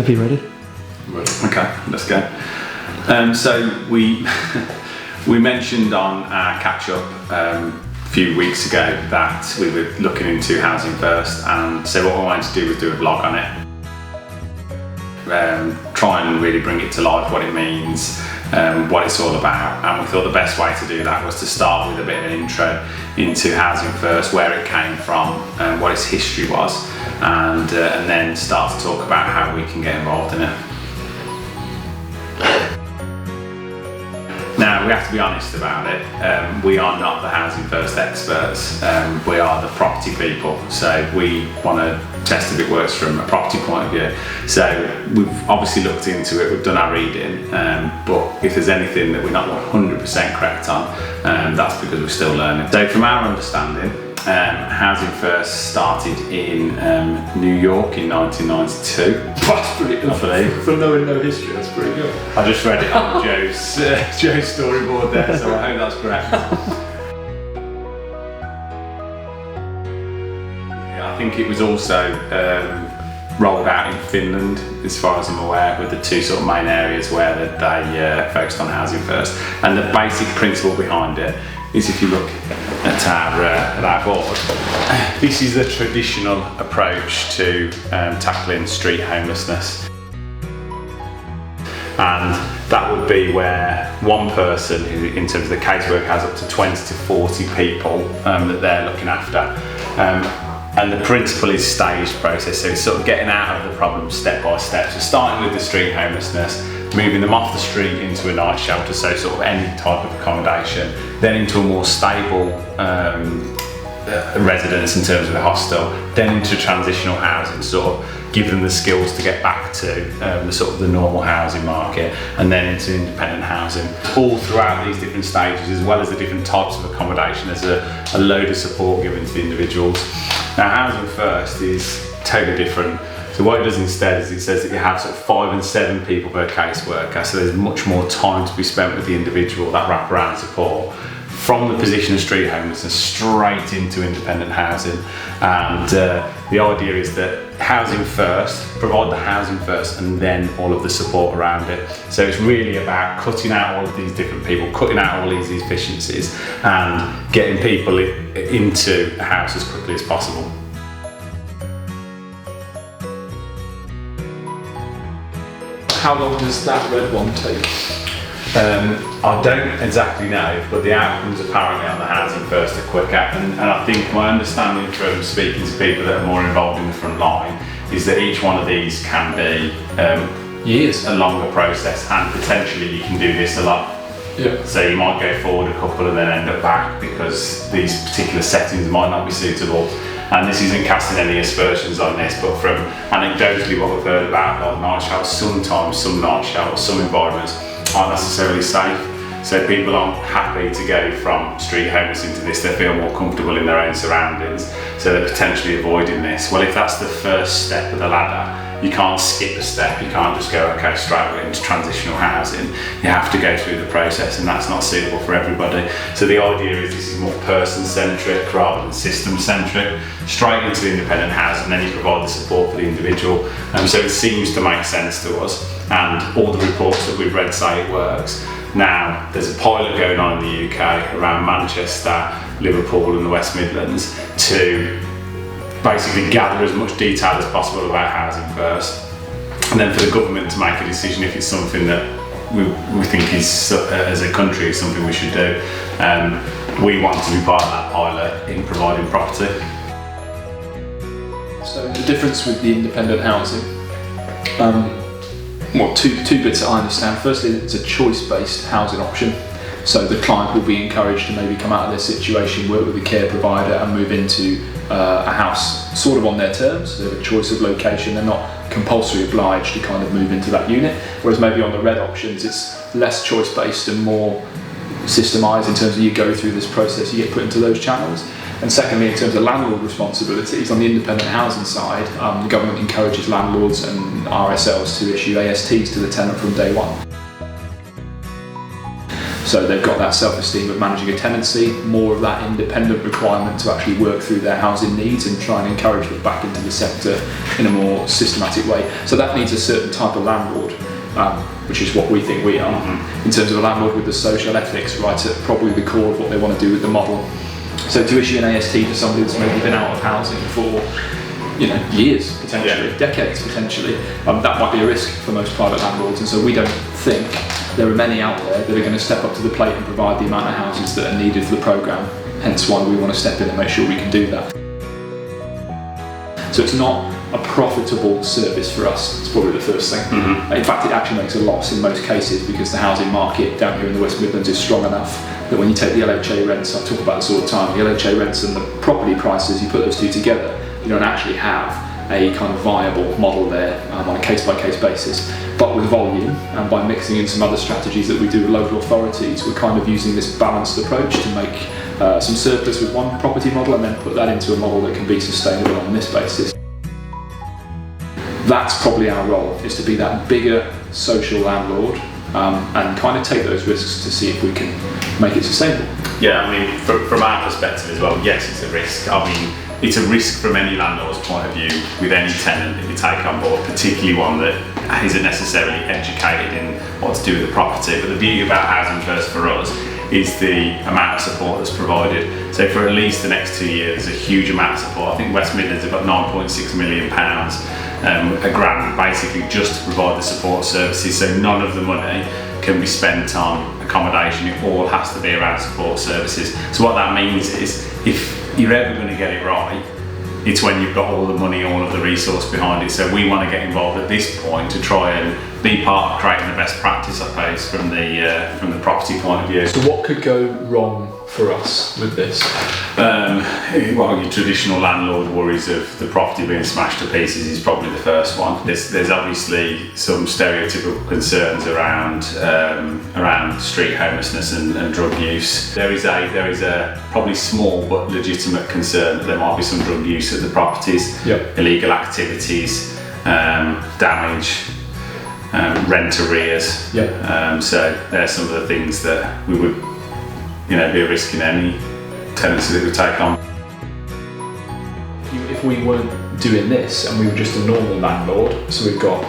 Whenever you're ready. Okay, let's go. So we mentioned on our catch-up a few weeks ago that we were looking into Housing First, and so what we wanted to do was do a vlog on it. Try and really bring it to life, what it means, what it's all about, and we thought the best way to do that was to start with a bit of an intro into Housing First, where it came from, what its history was, and then start to talk about how we can get involved in it. Now, we have to be honest about it. We are not the Housing First experts. We are the property people. So we want to test if it works from a property point of view. So we've obviously looked into it, we've done our reading, but if there's anything that we're not 100% correct on, that's because we're still learning. So from our understanding, Housing First started in New York in 1992. That's pretty good. I believe. For knowing no history, that's pretty good. I just read it on Joe's storyboard there, so I hope that's correct. I think it was also rolled out in Finland, as far as I'm aware, with the two sort of main areas where they focused on Housing First. And the basic principle behind it is, if you look at our board, this is the traditional approach to tackling street homelessness. And that would be where one person, who in terms of the casework has up to 20 to 40 people that they're looking after. And the principle is staged process, so it's sort of getting out of the problem step by step. So starting with the street homelessness, moving them off the street into a night shelter, so sort of any type of accommodation, then into a more stable residence in terms of the hostel, then into transitional housing, sort of give them the skills to get back to the sort of the normal housing market, and then into independent housing. All throughout these different stages, as well as the different types of accommodation, there's a load of support given to the individuals. Now, Housing First is totally different. So what it does instead is it says that you have sort of 5 and 7 people per caseworker, so there's much more time to be spent with the individual, that wraparound support, from the position of street homelessness straight into independent housing. And the idea is that Housing First, provide the housing first and then all of the support around it. So it's really about cutting out all of these different people, cutting out all these efficiencies and getting people into a house as quickly as possible. How long does that red one take? I don't exactly know, but the outcomes apparently on the Housing First are quicker, and I think my understanding from speaking to people that are more involved in the front line is that each one of these can be years, a longer process, and potentially you can do this a lot. Yeah. So you might go forward a couple and then end up back because these particular settings might not be suitable. And this isn't casting any aspersions on this, but from anecdotally what we've heard about like night shelters, sometimes some night shelters, some environments aren't necessarily safe. So people aren't happy to go from street homeless into this, they feel more comfortable in their own surroundings, so they're potentially avoiding this. Well, if that's the first step of the ladder, you can't skip a step, you can't just go, okay, straight away into transitional housing. You have to go through the process, and that's not suitable for everybody. So the idea is this is more person-centric rather than system-centric. Straight into the independent housing, then you provide the support for the individual. So it seems to make sense to us, and all the reports that we've read say it works. Now, there's a pilot going on in the UK around Manchester, Liverpool and the West Midlands to basically gather as much detail as possible about Housing First, and then for the government to make a decision if it's something that we think is, as a country, is something we should do. We want to be part of that pilot in providing property. So the difference with the independent housing, well, two bits that I understand. Firstly, it's a choice-based housing option. So the client will be encouraged to maybe come out of their situation, work with a care provider and move into a house sort of on their terms. They have a choice of location, they're not compulsory obliged to kind of move into that unit. Whereas maybe on the red options, it's less choice-based and more systemised in terms of you go through this process, you get put into those channels. And secondly, in terms of landlord responsibilities, on the independent housing side, the government encourages landlords and RSLs to issue ASTs to the tenant from day one. So they've got that self-esteem of managing a tenancy, more of that independent requirement to actually work through their housing needs and try and encourage them back into the sector in a more systematic way. So that needs a certain type of landlord, which is what we think we are, in terms of a landlord with the social ethics right at probably the core of what they want to do with the model. So to issue an AST to somebody that's maybe been out of housing for years, potentially, decades potentially, that might be a risk for most private landlords, and so we don't think there are many out there that are going to step up to the plate and provide the amount of houses that are needed for the programme, hence why we want to step in and make sure we can do that. So it's not a profitable service for us, it's probably the first thing. In fact, it actually makes a loss in most cases because the housing market down here in the West Midlands is strong enough that when you take the LHA rents, I talk about this all the time, the LHA rents and the property prices, you put those two together, you don't actually have a kind of viable model there on a case-by-case basis. But with volume and by mixing in some other strategies that we do with local authorities, we're kind of using this balanced approach to make some surplus with one property model and then put that into a model that can be sustainable on this basis. That's probably our role, is to be that bigger social landlord and kind of take those risks to see if we can make it sustainable. Yeah, I mean, from our perspective as well, yes, it's a risk. I mean, it's a risk from any landlord's point of view with any tenant that you take on board, particularly one that isn't necessarily educated in what to do with the property. But the beauty about Housing First for us is the amount of support that's provided. So for at least the next 2 years, there's a huge amount of support. I think West Midlands have got £9.6 million, a grant basically just to provide the support services. So none of the money can be spent on accommodation, it all has to be around support services. So what that means is, if you're ever going to get it right, it's when you've got all the money, all of the resource behind it. So we want to get involved at this point to try and be part of creating the best practice, I suppose, from the property point of view. So what could go wrong for us with this? Well, your traditional landlord worries of the property being smashed to pieces is probably the first one. There's obviously some stereotypical concerns around street homelessness and drug use. There is a probably small but legitimate concern that there might be some drug use at the properties, illegal activities, damage, rent arrears. So there's some of the things that we would be a risk in any tenancy that we take on. If we weren't doing this and we were just a normal landlord, so we've got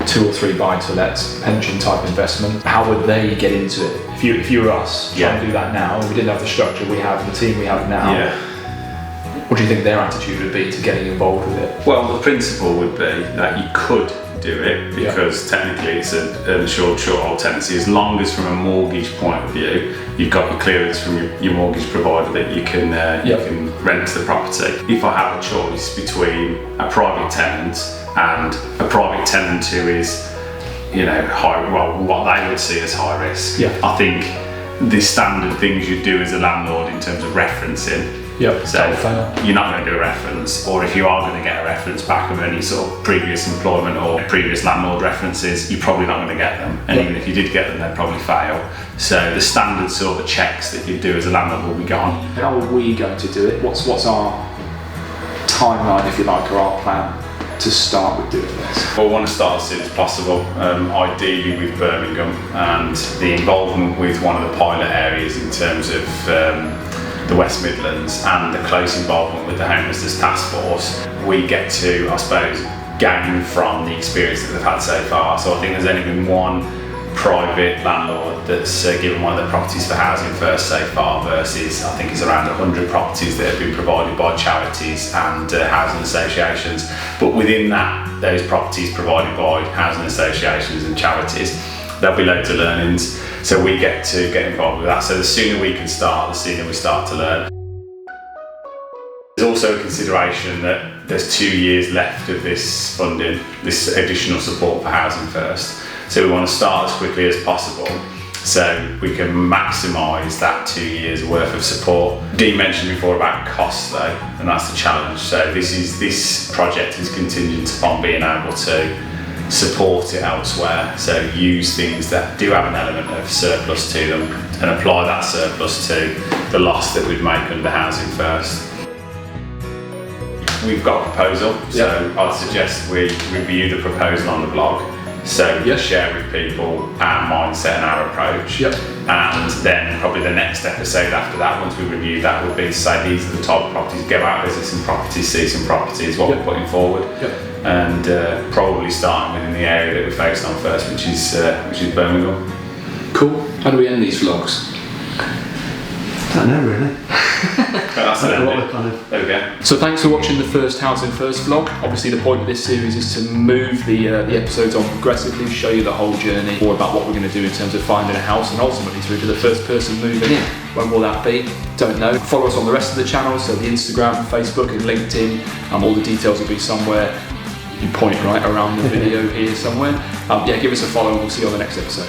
2 or 3 buy-to-lets, pension type investment, how would they get into it? If you were us trying to do that now, and we didn't have the structure we have, the team we have now, what do you think their attitude would be to getting involved with it? Well, the principle would be that you could do it because technically it's an insured short-hold tenancy, as long as from a mortgage point of view you've got your clearance from your mortgage provider that you can rent the property. If I have a choice between a private tenant and a private tenant who is what they would see as high risk, I think the standard things you do as a landlord in terms of referencing, so you're not going to do a reference, or if you are going to get a reference back of any sort of previous employment or previous landlord references, you're probably not going to get them, and even if you did get them, they'd probably fail. So the standard sort of checks that you do as a landlord will be gone. How are we going to do it? What's our timeline, if you like, or our plan to start with doing this? Well, we want to start as soon as possible, ideally with Birmingham, and the involvement with one of the pilot areas in terms of the West Midlands and the close involvement with the Homelessness Task Force, we get to, I suppose, gain from the experience that they've had so far. So I think there's only been one private landlord that's given one of the properties for Housing First so far, versus I think it's around 100 properties that have been provided by charities and housing associations. But within those properties provided by housing associations and charities, there'll be loads of learnings. So we get to get involved with that. So the sooner we can start, the sooner we start to learn. There's also a consideration that there's 2 years left of this funding, this additional support for Housing First. So we want to start as quickly as possible so we can maximise that 2 years worth of support. Dean mentioned before about costs though, and that's the challenge. So this project is contingent upon being able to support it elsewhere, so use things that do have an element of surplus to them and apply that surplus to the loss that we'd make under Housing First. We've got a proposal, so I'd suggest we review the proposal on the blog, so share with people our mindset and our approach. And then probably the next episode after that, once we review that, would be to say these are the type of properties, go out, visit some properties, see some properties, what we're putting forward, and probably starting within the area that we're focused on first, which is Birmingham. Cool. How do we end these vlogs? I don't know really. That's the kind There we go. So thanks for watching the first Housing First vlog. Obviously the point of this series is to move the episodes on progressively, show you the whole journey, more about what we're going to do in terms of finding a house and ultimately through to the first person moving in. When will that be? Don't know. Follow us on the rest of the channels, so the Instagram, Facebook and LinkedIn. All the details will be somewhere, you point right around the video here somewhere. Give us a follow and we'll see you on the next episode.